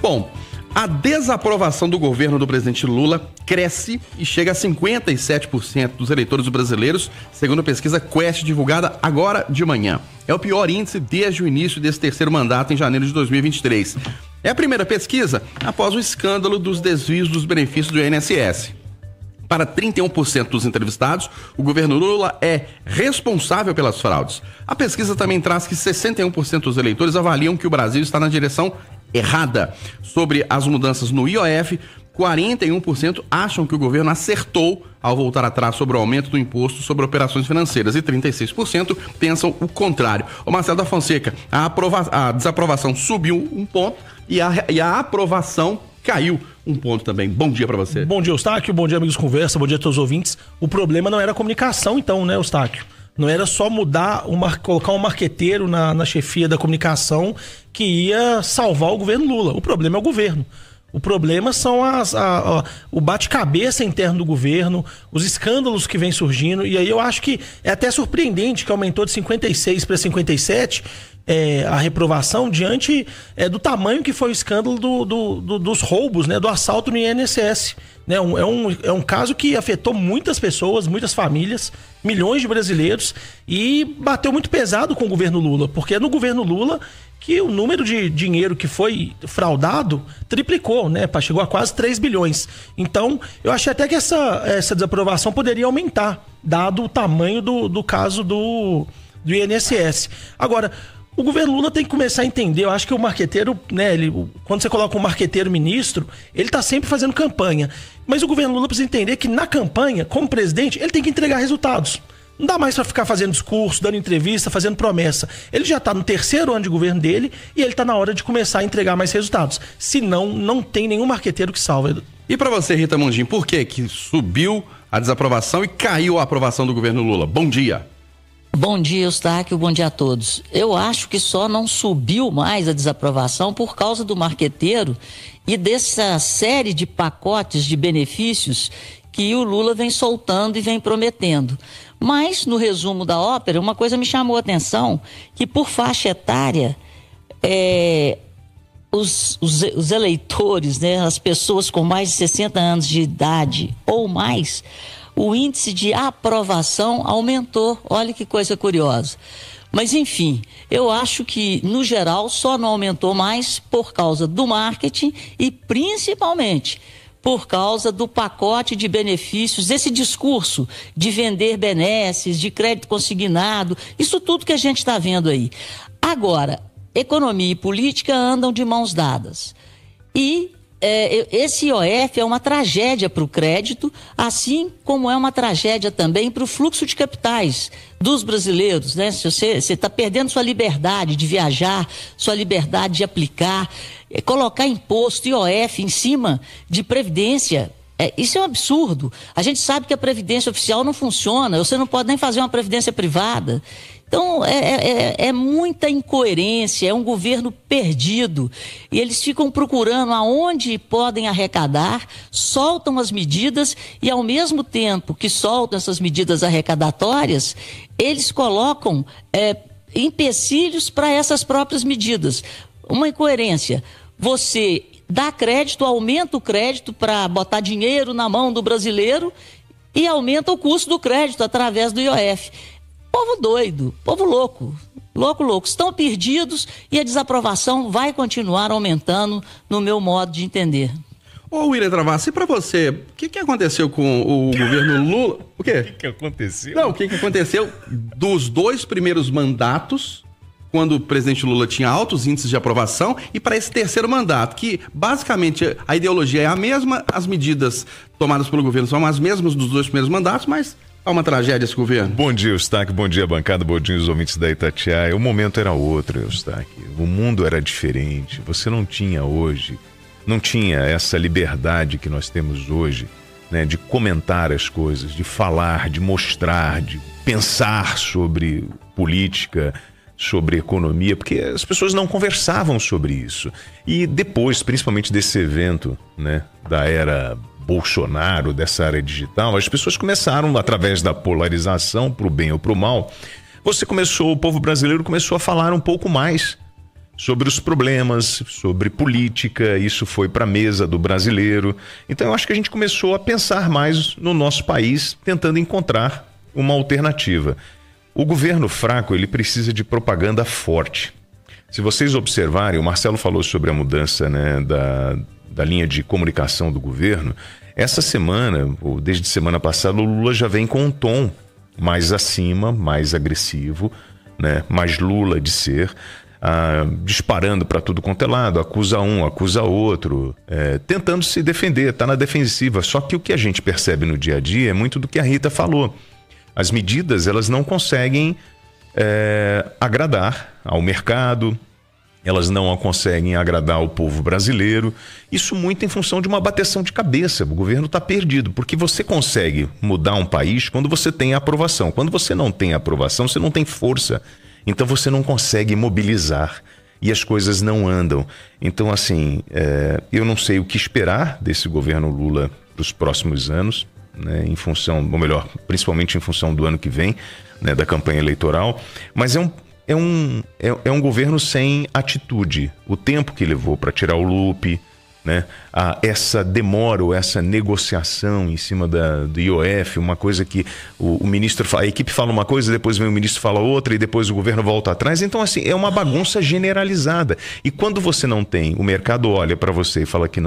Bom, a desaprovação do governo do presidente Lula cresce e chega a 57% dos eleitores brasileiros, segundo a pesquisa Quest divulgada agora de manhã. É o pior índice desde o início desse terceiro mandato em janeiro de 2023. É a primeira pesquisa após o escândalo dos desvios dos benefícios do INSS. Para 31% dos entrevistados, o governo Lula é responsável pelas fraudes. A pesquisa também traz que 61% dos eleitores avaliam que o Brasil está na direção errada. Sobre as mudanças no IOF, 41% acham que o governo acertou ao voltar atrás sobre o aumento do imposto sobre operações financeiras e 36% pensam o contrário. Ô Marcelo da Fonseca, a desaprovação subiu um ponto e a aprovação caiu um ponto também. Bom dia pra você. Bom dia, Eustáquio. Bom dia, amigos Conversa. Bom dia a todos os ouvintes. O problema não era a comunicação, então, né, Eustáquio? Não era só colocar um marqueteiro na chefia da comunicação que ia salvar o governo Lula. O problema é o governo. O problema são o bate-cabeça interno do governo, os escândalos que vêm surgindo. E aí eu acho que é até surpreendente que aumentou de 56 para 57 a reprovação diante do tamanho que foi o escândalo dos roubos, né, do assalto no INSS. Né, é um caso que afetou muitas pessoas, muitas famílias, milhões de brasileiros e bateu muito pesado com o governo Lula, porque é no governo Lula que o número de dinheiro que foi fraudado triplicou, né? Chegou a quase 3 bilhões. Então, eu achei até que essa desaprovação poderia aumentar, dado o tamanho do caso do INSS. Agora, o governo Lula tem que começar a entender, eu acho que o marqueteiro, né, quando você coloca um marqueteiro ministro, ele tá sempre fazendo campanha. Mas o governo Lula precisa entender que na campanha, como presidente, ele tem que entregar resultados. Não dá mais para ficar fazendo discurso, dando entrevista, fazendo promessa. Ele já está no terceiro ano de governo dele e ele está na hora de começar a entregar mais resultados. Senão, não tem nenhum marqueteiro que salva. E para você, Rita Mundim, por que subiu a desaprovação e caiu a aprovação do governo Lula? Bom dia. Bom dia, Eustáquio. Bom dia a todos. Eu acho que só não subiu mais a desaprovação por causa do marqueteiro e dessa série de pacotes de benefícios que o Lula vem soltando e vem prometendo. Mas, no resumo da ópera, uma coisa me chamou a atenção, que por faixa etária, os eleitores, né, as pessoas com mais de 60 anos de idade ou mais, o índice de aprovação aumentou. Olha que coisa curiosa. Mas, enfim, eu acho que, no geral, só não aumentou mais por causa do marketing e, principalmente, por causa do pacote de benefícios, esse discurso de vender benesses, de crédito consignado, isso tudo que a gente está vendo aí. Agora, economia e política andam de mãos dadas. E esse IOF é uma tragédia para o crédito, assim como é uma tragédia também para o fluxo de capitais dos brasileiros, né? Se você está perdendo sua liberdade de viajar, sua liberdade de aplicar, colocar imposto, IOF em cima de previdência, isso é um absurdo. A gente sabe que a previdência oficial não funciona, você não pode nem fazer uma previdência privada. Então, é muita incoerência, é um governo perdido. E eles ficam procurando aonde podem arrecadar, soltam as medidas e, ao mesmo tempo que soltam essas medidas arrecadatórias, eles colocam empecilhos para essas próprias medidas. Uma incoerência. Você dá crédito, aumenta o crédito para botar dinheiro na mão do brasileiro e aumenta o custo do crédito através do IOF. Povo doido, povo louco, estão perdidos e a desaprovação vai continuar aumentando no meu modo de entender. Ô William Travassos, e pra você, o que aconteceu com o governo Lula? O quê? O que aconteceu? Não, o que aconteceu dos 2 primeiros mandatos, quando o presidente Lula tinha altos índices de aprovação, e para esse terceiro mandato, que basicamente a ideologia é a mesma, as medidas tomadas pelo governo são as mesmas dos 2 primeiros mandatos, mas é uma tragédia esse governo. Bom dia, Eustáquio. Bom dia, bancada. Bom dia, os ouvintes da Itatiaia. O momento era outro, Eustáquio. O mundo era diferente. Você não tinha hoje, não tinha essa liberdade que nós temos hoje, né, de comentar as coisas, de falar, de mostrar, de pensar sobre política, sobre economia, porque as pessoas não conversavam sobre isso. E depois, principalmente desse evento, né, da era Bolsonaro, dessa área digital, as pessoas começaram, através da polarização, pro bem ou pro mal, o povo brasileiro começou a falar um pouco mais sobre os problemas, sobre política. Isso foi para a mesa do brasileiro. Então eu acho que a gente começou a pensar mais no nosso país, tentando encontrar uma alternativa. O governo fraco, ele precisa de propaganda forte. Se vocês observarem, o Marcelo falou sobre a mudança, né, da linha de comunicação do governo. Essa semana, ou desde semana passada, o Lula já vem com um tom mais acima, mais agressivo, né, mais Lula de ser, disparando para tudo quanto é lado, acusa um, acusa outro, tentando se defender, está na defensiva. Só que o que a gente percebe no dia a dia é muito do que a Rita falou. As medidas, elas não conseguem agradar ao mercado, elas não conseguem agradar ao povo brasileiro. Isso muito em função de uma bateção de cabeça. O governo está perdido, porque você consegue mudar um país quando você tem aprovação. Quando você não tem aprovação, você não tem força. Então você não consegue mobilizar e as coisas não andam. Então, assim, eu não sei o que esperar desse governo Lula para os próximos anos, né, em função, ou melhor, principalmente em função do ano que vem, né, da campanha eleitoral, mas é um governo sem atitude. O tempo que levou para tirar o Lupe, né, essa demora ou essa negociação em cima do IOF, uma coisa que o ministro fala, a equipe fala uma coisa, depois vem o ministro fala outra e depois o governo volta atrás. Então, assim, é uma bagunça generalizada. E quando você não tem, o mercado olha para você e fala que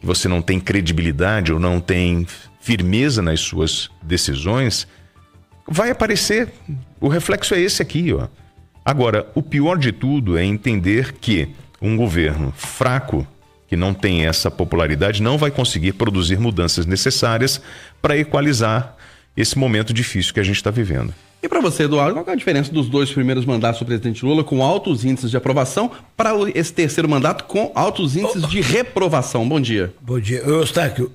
você não tem credibilidade ou não tem firmeza nas suas decisões, vai aparecer, o reflexo é esse aqui, ó. Agora, o pior de tudo é entender que um governo fraco, que não tem essa popularidade, não vai conseguir produzir mudanças necessárias para equalizar esse momento difícil que a gente está vivendo. E para você, Eduardo, qual é a diferença dos 2 primeiros mandatos do presidente Lula com altos índices de aprovação para esse terceiro mandato com altos índices de reprovação? Bom dia. Bom dia. Eustáquio,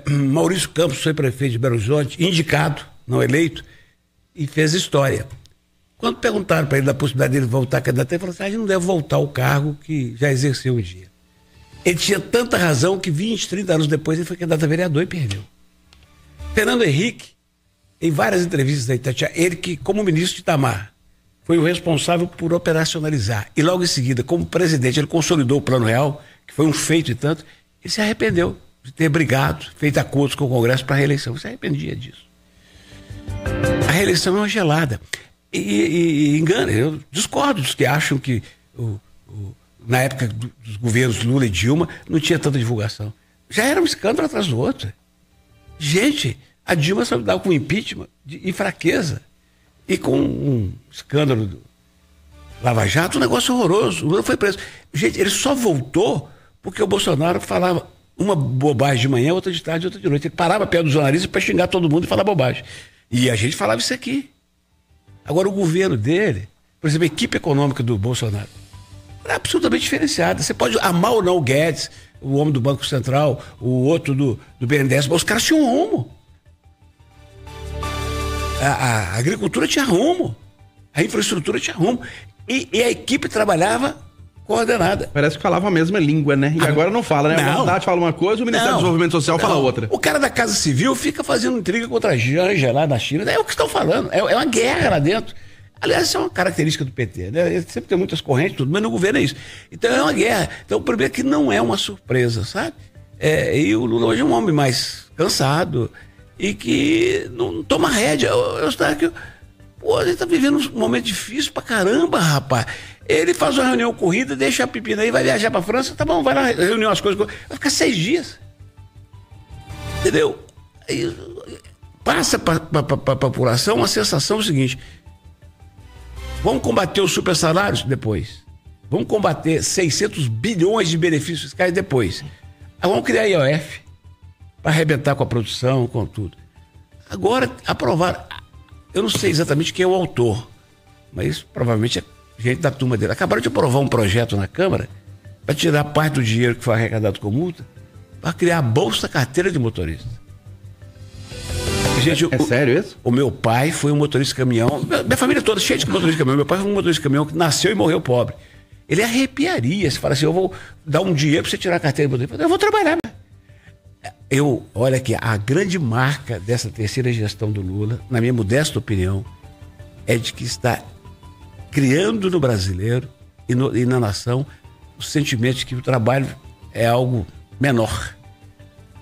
Maurício Campos foi prefeito de Belo Horizonte, indicado, não eleito, e fez história. Quando perguntaram para ele da possibilidade dele voltar a candidato, ele falou assim, a gente não deve voltar ao cargo que já exerceu um dia. Ele tinha tanta razão que 20, 30 anos depois ele foi candidato a vereador e perdeu. Fernando Henrique, em várias entrevistas da Itatiaia, ele que, como ministro de Itamar, foi o responsável por operacionalizar. E logo em seguida, como presidente, ele consolidou o Plano Real, que foi um feito e tanto, ele se arrependeu de ter brigado, feito acordos com o Congresso para a reeleição. Ele se arrependia disso. A reeleição é uma gelada. E engana, eu discordo dos que acham que na época dos governos Lula e Dilma não tinha tanta divulgação. Já era um escândalo atrás do outro. Gente, a Dilma só lidava com impeachment e fraqueza. E com um escândalo do Lava Jato, um negócio horroroso. O Lula foi preso. Gente, ele só voltou porque o Bolsonaro falava uma bobagem de manhã, outra de tarde, outra de noite. Ele parava perto dos jornalistas para xingar todo mundo e falar bobagem. E a gente falava isso aqui. Agora, o governo dele, por exemplo, a equipe econômica do Bolsonaro, é absolutamente diferenciada. Você pode amar ou não o Guedes, o homem do Banco Central, o outro do BNDES, mas os caras tinham rumo. A agricultura tinha rumo, a infraestrutura tinha rumo. E a equipe trabalhava coordenada. Parece que falava a mesma língua, né? E agora não fala, né? A verdade fala uma coisa, o Ministério do Desenvolvimento Social fala outra. O cara da Casa Civil fica fazendo intriga contra a Janja lá na China. É o que estão falando. É uma guerra lá dentro. Aliás, isso é uma característica do PT, né? Ele sempre tem muitas correntes, tudo, mas no governo é isso. Então é uma guerra. Então o problema é que não é uma surpresa, sabe? E o Lula hoje é um homem mais cansado e que não toma rédea. Pô, a gente tá vivendo um momento difícil pra caramba, rapaz. Ele faz uma reunião corrida, deixa a pepina aí, vai viajar pra França, tá bom, vai lá, reunião as coisas, vai ficar 6 dias. Entendeu? Aí, passa pra população a sensação seguinte: vamos combater os super salários depois. Vamos combater 600 bilhões de benefícios fiscais depois. Aí vamos criar IOF para arrebentar com a produção, com tudo. Agora, aprovar. Eu não sei exatamente quem é o autor, mas provavelmente é gente da turma dele. Acabaram de aprovar um projeto na Câmara para tirar parte do dinheiro que foi arrecadado com multa para criar a Bolsa Carteira de Motorista. Gente, sério isso? O meu pai foi um motorista de caminhão. Minha família toda cheia de motorista de caminhão. Meu pai foi um motorista de caminhão que nasceu e morreu pobre. Ele arrepiaria se fala assim: eu vou dar um dinheiro para você tirar a carteira de motorista. Eu vou trabalhar. Olha aqui, a grande marca dessa terceira gestão do Lula, na minha modesta opinião, é de que está criando no brasileiro e na nação o sentimento de que o trabalho é algo menor.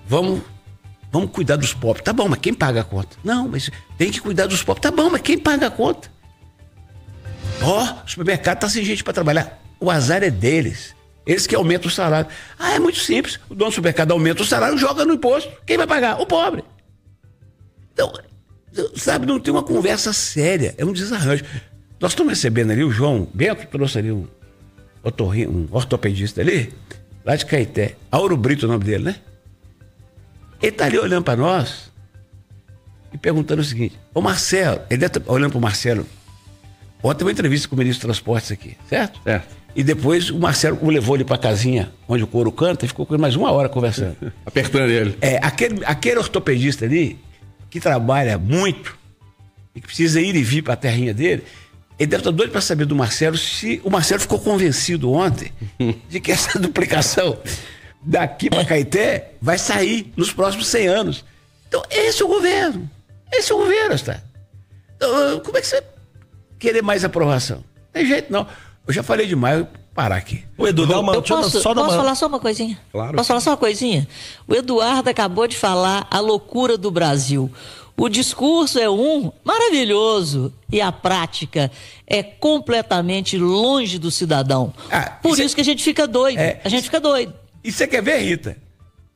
Vamos cuidar dos pobres. Tá bom, mas quem paga a conta? Não, mas tem que cuidar dos pobres. Tá bom, mas quem paga a conta? O supermercado tá sem gente para trabalhar. O azar é deles. Eles que aumentam o salário. É muito simples. O dono do supermercado aumenta o salário, joga no imposto. Quem vai pagar? O pobre. Então, sabe, não tem uma conversa séria. É um desarranjo. Nós estamos recebendo ali, o João Bento trouxe ali um ortopedista ali, lá de Caeté. Auro Brito é o nome dele, né? Ele está ali olhando para nós e perguntando o seguinte: ô Marcelo, ele deve estar olhando para o Marcelo. Ontem teve uma entrevista com o ministro dos Transportes aqui, certo? Certo. E depois o Marcelo o levou ele para a casinha onde o couro canta e ficou com ele mais 1 hora conversando. Apertando ele. Aquele ortopedista ali, que trabalha muito e que precisa ir e vir para a terrinha dele, ele deve estar doido para saber do Marcelo se o Marcelo ficou convencido ontem de que essa duplicação daqui para Caeté vai sair nos próximos 100 anos. Então, esse é o governo. Esse é o governo, tá? Então, como é que você querer mais aprovação? Não tem jeito, não. Eu já falei demais, eu vou parar aqui. O Edu, posso falar só uma coisinha? Claro. Posso falar só uma coisinha? O Eduardo acabou de falar a loucura do Brasil. O discurso é maravilhoso e a prática é completamente longe do cidadão. Por isso que a gente fica doido. A gente fica doido. E você quer ver, Rita?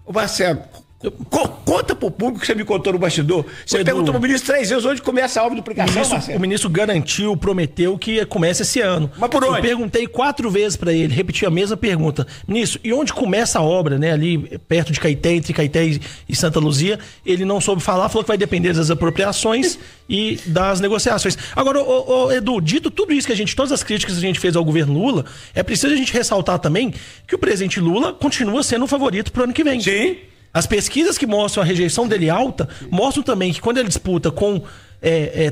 O Marcelo, conta pro público que você me contou no bastidor. Você perguntou pro ministro 3 vezes onde começa a obra de duplicação, Marcelo. O ministro garantiu, prometeu que começa esse ano. Mas por onde? Eu perguntei 4 vezes para ele, repeti a mesma pergunta. Ministro, e onde começa a obra, né? Ali perto de Caeté, entre Caeté e Santa Luzia. Ele não soube falar, falou que vai depender das apropriações e das negociações. Agora, Edu, dito tudo isso todas as críticas que a gente fez ao governo Lula, é preciso a gente ressaltar também que o presidente Lula continua sendo o favorito pro ano que vem. Sim. As pesquisas que mostram a rejeição dele alta, mostram também que quando ele disputa com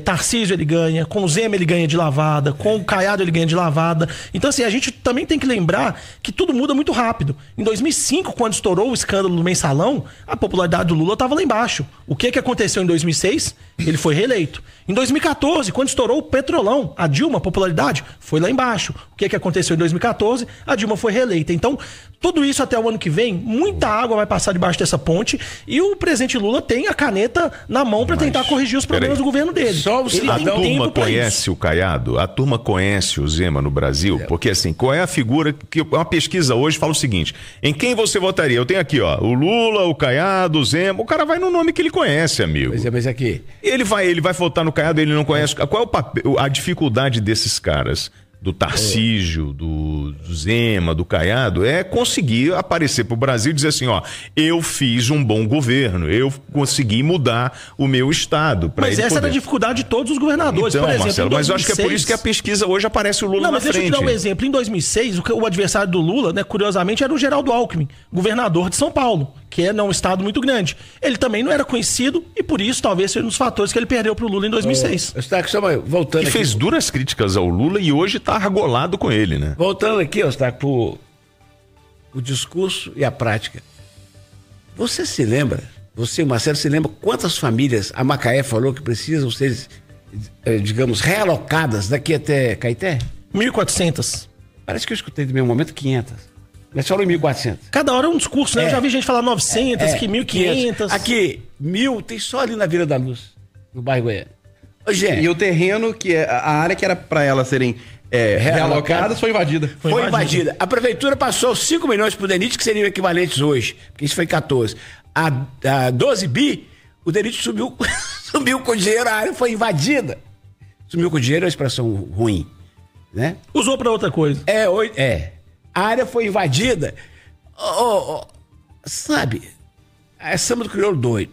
Tarcísio ele ganha, com o Zema ele ganha de lavada, com o Caiado ele ganha de lavada. Então assim, a gente também tem que lembrar que tudo muda muito rápido. Em 2005, quando estourou o escândalo do Mensalão, a popularidade do Lula estava lá embaixo. O que aconteceu em 2006? Ele foi reeleito. Em 2014, quando estourou o Petrolão, a Dilma, a popularidade, foi lá embaixo. O que aconteceu em 2014? A Dilma foi reeleita. Então, tudo isso até o ano que vem, muita água vai passar debaixo dessa ponte e o presidente Lula tem a caneta na mão para tentar corrigir os problemas do governo dele. Só o cidadão. A turma conhece o Caiado? A turma conhece o Zema no Brasil? Porque assim, qual é a figura que uma pesquisa hoje fala o seguinte: em quem você votaria? Eu tenho aqui, ó, o Lula, o Caiado, o Zema. O cara vai no nome que ele conhece, amigo. Mas aqui. Ele vai votar no Caiado, ele não conhece. Qual é o papel, a dificuldade desses caras? Do Tarcísio, do Zema, do Caiado, é conseguir aparecer pro Brasil e dizer assim, ó, eu fiz um bom governo, eu consegui mudar o meu estado. Mas essa era a dificuldade de todos os governadores, então, por exemplo, Marcelo, 2006... mas eu acho que é por isso que a pesquisa hoje aparece o Lula na frente. Deixa eu te dar um exemplo. Em 2006, o adversário do Lula, né, curiosamente, era o Geraldo Alckmin, governador de São Paulo, que é um estado muito grande. Ele também não era conhecido e por isso talvez seja um dos fatores que ele perdeu pro Lula em 2006. Voltando e fez duras críticas ao Lula e hoje tá argolado com ele, né? Voltando aqui, Eustáquio, o discurso e a prática. Você se lembra, Marcelo, se lembra quantas famílias a Macaé falou que precisam ser, digamos, realocadas daqui até Caeté? 1.400. Parece que eu escutei no mesmo momento 500. Mas falou 1.400. Cada hora é um discurso, né? Eu já vi gente falar 900, que 1.500. Aqui, 1.000 tem só ali na Vila da Luz, no bairro Goiânia. Gente, e o terreno, que é a área que era para elas serem realocadas, foi invadida. Foi invadida. A prefeitura passou 5 milhões pro DENIT, que seriam equivalentes hoje, porque isso foi 14. A 12 bi, o DENIT sumiu com o dinheiro, a área foi invadida. Sumiu com o dinheiro é uma expressão ruim, né? Usou para outra coisa. A área foi invadida. Sabe, é samba do crioulo doido.